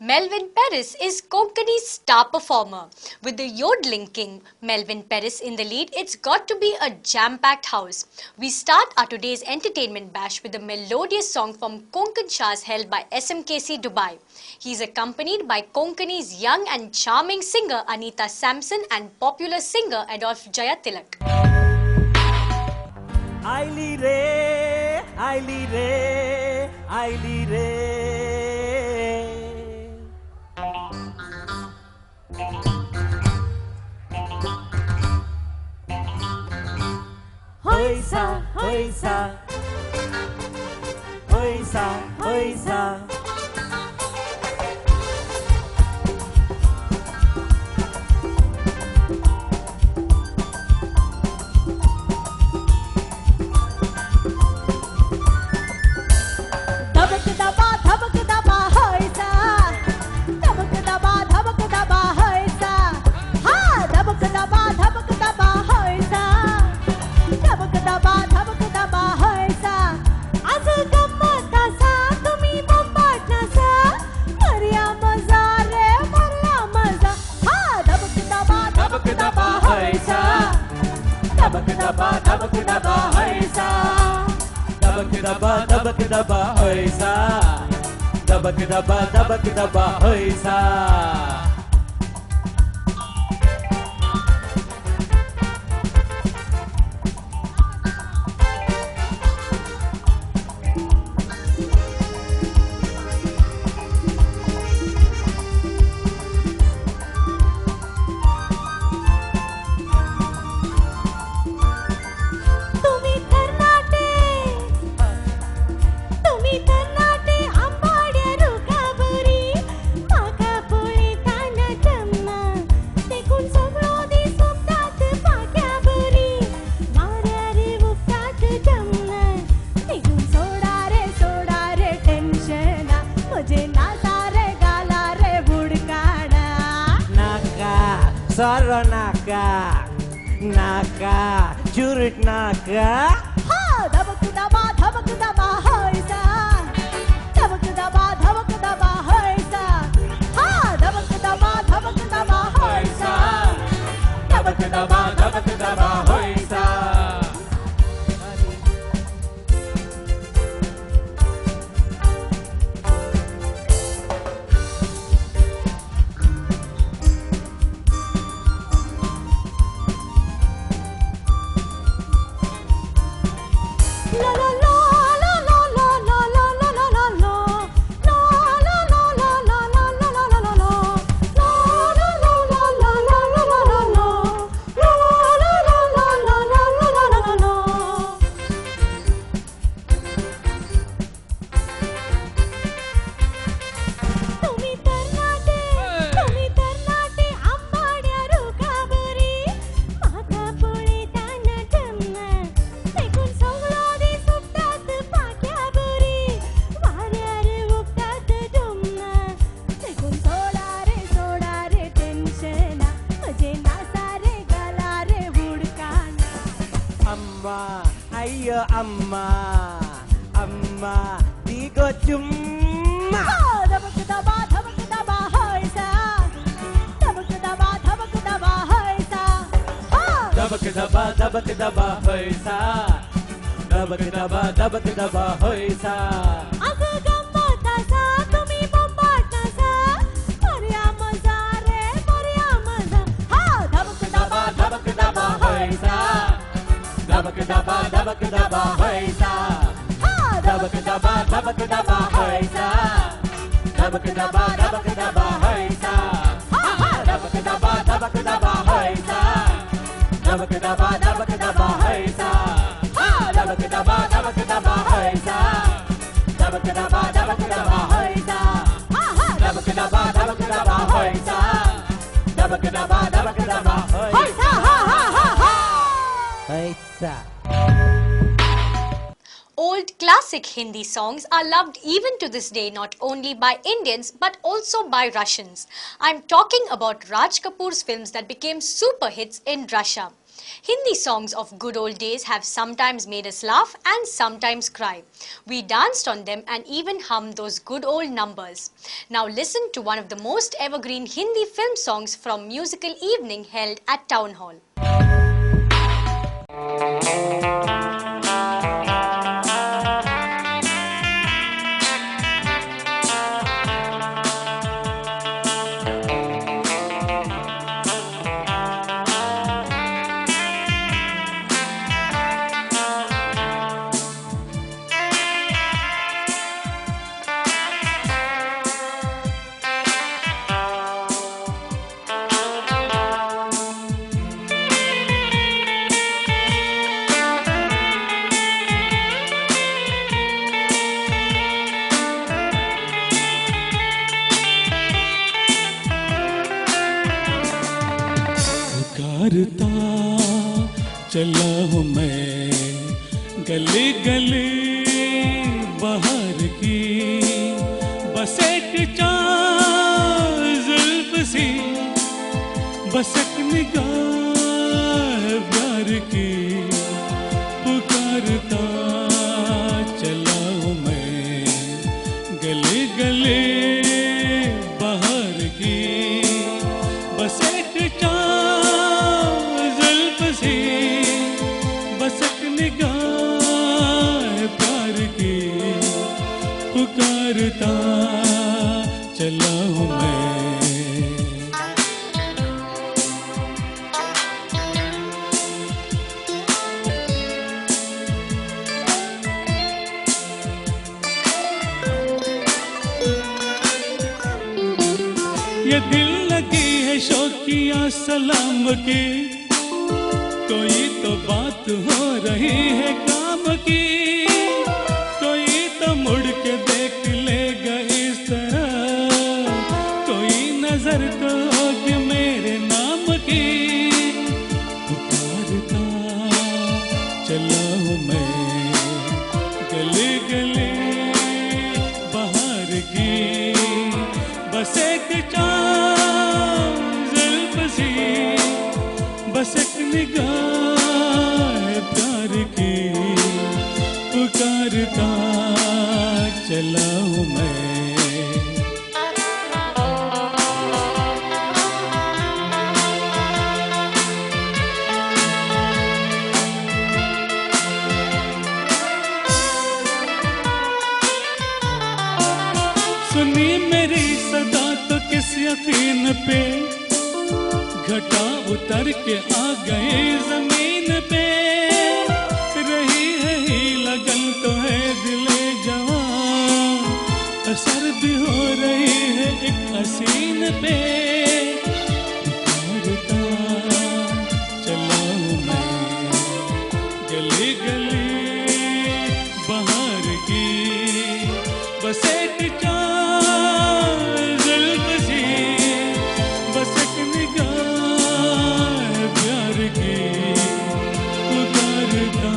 Melvin Paris is Konkani's star performer. With the yodeling king Melvin Paris in the lead, it's got to be a jam-packed house. We start our today's entertainment bash with a melodious song from Konkan Shahs held by SMKC Dubai. He's accompanied by Konkani's young and charming singer Anita Sampson and popular singer Adolf Jayatilak. Aili re, aili re, aili re. Hoisa, hoisa, hoisa, hoisa. Dabak daba hoisa, dabak daba hoisa. Sara naka, naka, jurit naka. Ha, dabak daba hoisa. Dabak daba hoisa. Ha, dabak daba hoisa. Dabak daba hoisa. Ayo amma, amma, digo cuma. Dabak daba hoisa. Dabak daba hoisa. Dabak daba hoisa. Dabak daba hoisa. Aku gammat asa, tumi bombat asa. Maria maza re, Maria maza. Ha, dabak daba hoisa. Dabak daba hoisa. Dabak daba hoisa. Dabak daba hoisa. Dabak daba hoisa. Dabak daba hoisa. Dabak daba hoisa. Dabak daba hoisa. Dabak daba hoisa. Dabak daba hoisa. Hoisa. Old classic Hindi songs are loved even to this day not only by Indians but also by Russians. I'm talking about Raj Kapoor's films that became super hits in Russia. Hindi songs of good old days have sometimes made us laugh and sometimes cry. We danced on them and even hummed those good old numbers. Now listen to one of the most evergreen Hindi film songs from musical evening held at Town Hall. करता चला हूँ मैं गली गली बाहर की, बस एक जुल्फ सी, बस एक निगाह प्यार की, पुकारता चला हूँ मैं गली गली बाहर की, बस एक पुकारता चला हूँ मैं। ये दिल लगी है शौकिया सलाम की, कोई तो बात हो रही है काम की, कोई तो मुड़ के देख लेगा इस तरह, कोई नजर तो होगी मेरे नाम की, पुकारता चला हूँ मैं गली गली बाहर की, बस एक जुल्फ सी, बस एक निगाह प्यार की, पुकारता चला हूँ मैं। सुनी मेरी सदा तो किस यकीन पे, घटा उतर के आ गए जमीन पे, रही है ही लगन तो है दिले जवान, असर भी हो रही है एक हसीन पे, पुकारता चला हूँ मैं गली गली बाहर की, बस एक जुल्फ सी, बस एक निगाह प्यार की, पुकारता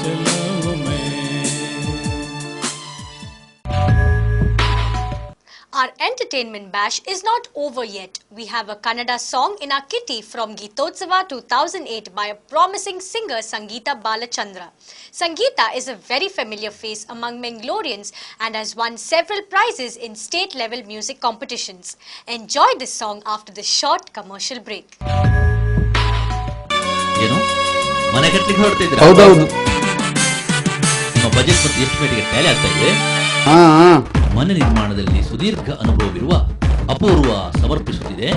चला हूँ मैं। Our entertainment bash is not over yet. We have a Kannada song in our kitty from Geetotsava 2008 by a promising singer Sangeeta Balachandra. Sangeeta is a very familiar face among Mangaloreans and has won several prizes in state-level music competitions. Enjoy this song after this short commercial break. ಏನು ಮನೆ ಕಟ್ಟಲಿಕ್ಕೆ ಹೊರಡ್ತಿದ್ದೀರಾ? ಹೌದೌದು. ನಿಮ್ಮ budget ಮತ್ತು ಎಸ್ಟಿಮೇಟ್ಗೆ Tally ಆಗ್ತಾ ಇದೆ. ಮನೆ ನಿರ್ಮಾಣದಲ್ಲಿ ಸುದೀರ್ಘ ಅನುಭವವಿರುವ ಅಪೂರ್ವ ಸಮರ್ಪಿಸುತ್ತಿದೆ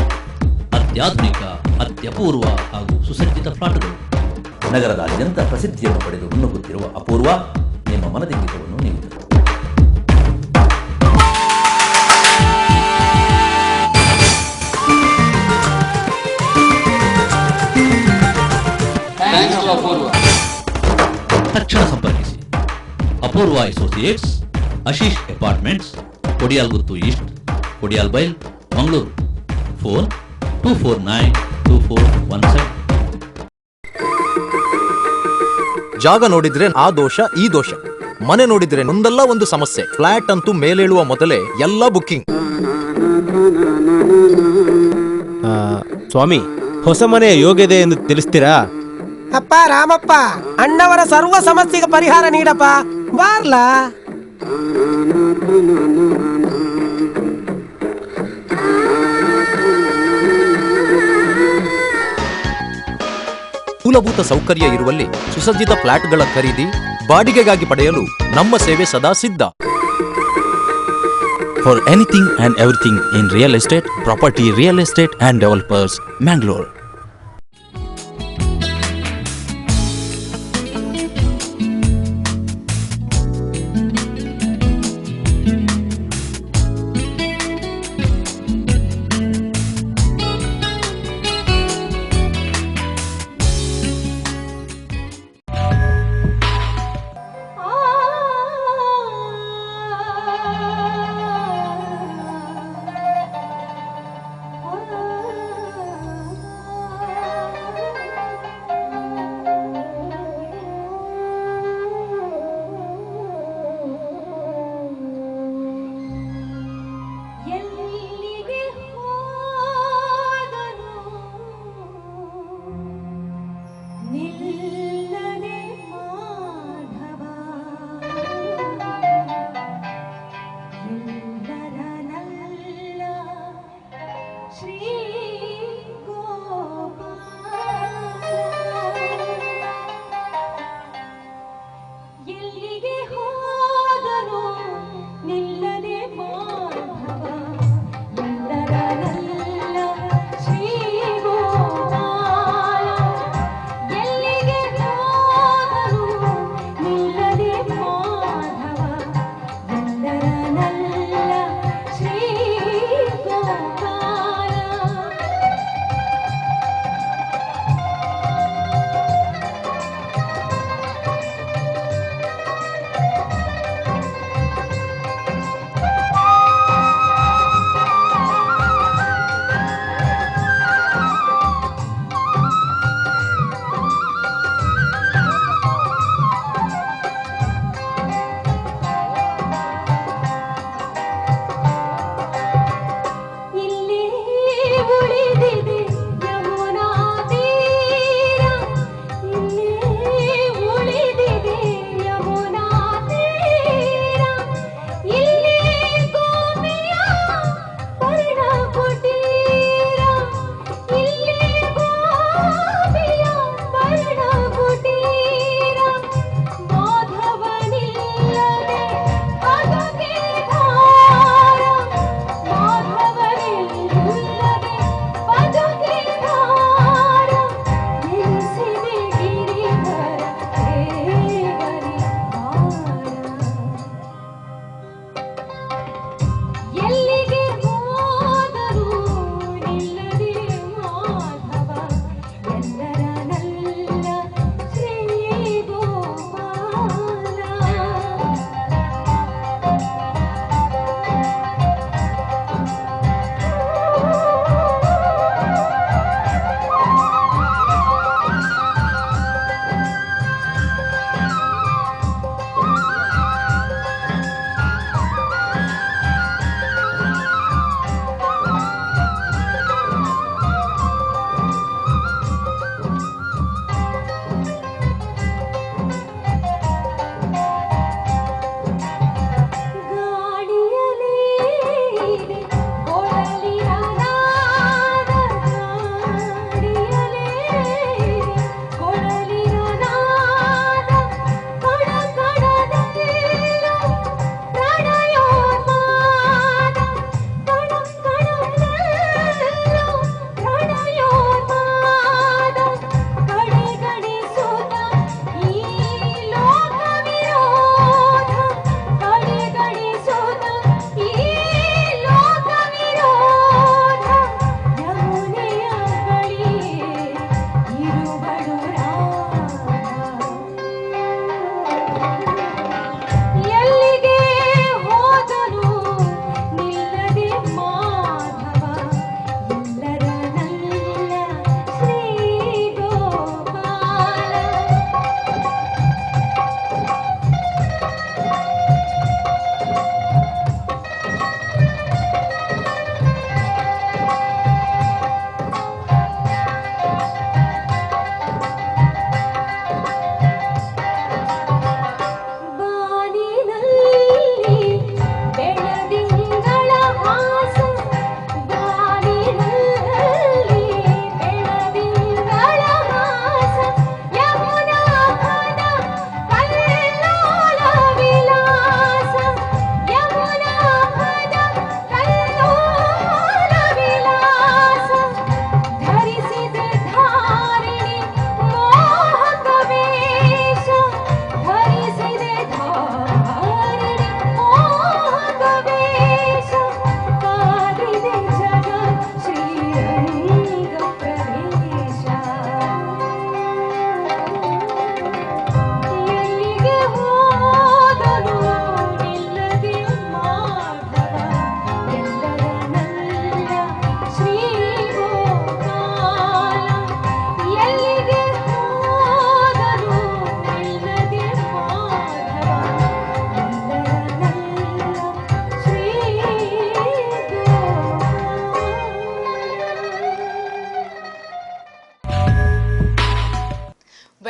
ಅತ್ಯಾಧುನಿಕ, ಅತ್ಯಪೂರ್ವ ಹಾಗೂ ಸುಸಜ್ಜಿತ ಫ್ಲಾಟ್ಗಳು. ನಗರದಾದ್ಯಂತ ಪ್ರಸಿದ್ಧಿಯನ್ನು ಪಡೆದು ಮುನ್ನುಗ್ಗುತ್ತಿರುವ ಅಪೂರ್ವ ನಿಮ್ಮ ಮನದಿಂಗಿತವನ್ನು ನೀಡುತ್ತದೆ. ತಕ್ಷಣ ಸಂಪರ್ಕಿಸಿ Apoorva associates, Ashish apartments, Kodialguthu east, Kodial Bail, Mangaluru. Phone 24924117. ಜಾಗ ನೋಡಿದ್ರೆ ಆ ದೋಷ ಈ ದೋಷ, ಮನೆ ನೋಡಿದ್ರೆ ಒಂದಲ್ಲ ಒಂದು ಸಮಸ್ಯೆ. ಫ್ಲಾಟ್ ಅಂತೂ ಮೇಲೇಳುವ ಮೊದಲೇ ಎಲ್ಲ ಬುಕ್ಕಿಂಗ್. ಸ್ವಾಮಿ, ಹೊಸ ಮನೆಯ ಯೋಗ್ಯತೆ ಎಂದು ತಿಳಿಸ್ತೀರಾ? ಅಪ್ಪ ರಾಮಪ್ಪ, ಅಣ್ಣವರ ಸರ್ವ ಸಮಸ್ಯೆಗೆ ಪರಿಹಾರ ನೀಡಪ್ಪ, ಬಾರ್ಲಾ. ಮೂಲಭೂತ ಸೌಕರ್ಯ ಇರುವಲ್ಲಿ ಸುಸಜ್ಜಿತ ಫ್ಲಾಟ್ಗಳ ಖರೀದಿ, ಬಾಡಿಗೆಗಾಗಿ ಪಡೆಯಲು ನಮ್ಮ ಸೇವೆ ಸದಾ ಸಿದ್ಧ. For anything and everything in real estate, property, real estate and developers, Mangalore.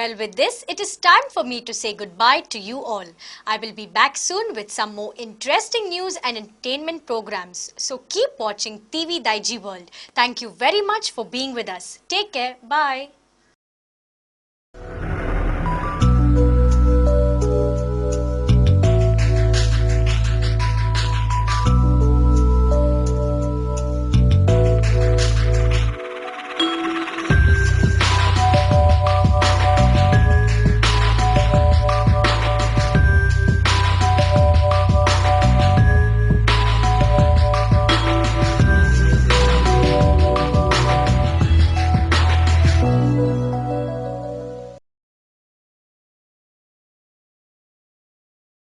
Well, with this, it is time for me to say goodbye to you all. I will be back soon with some more interesting news and entertainment programs. So keep watching TV Daiji World. Thank you very much for being with us. Take care. Bye.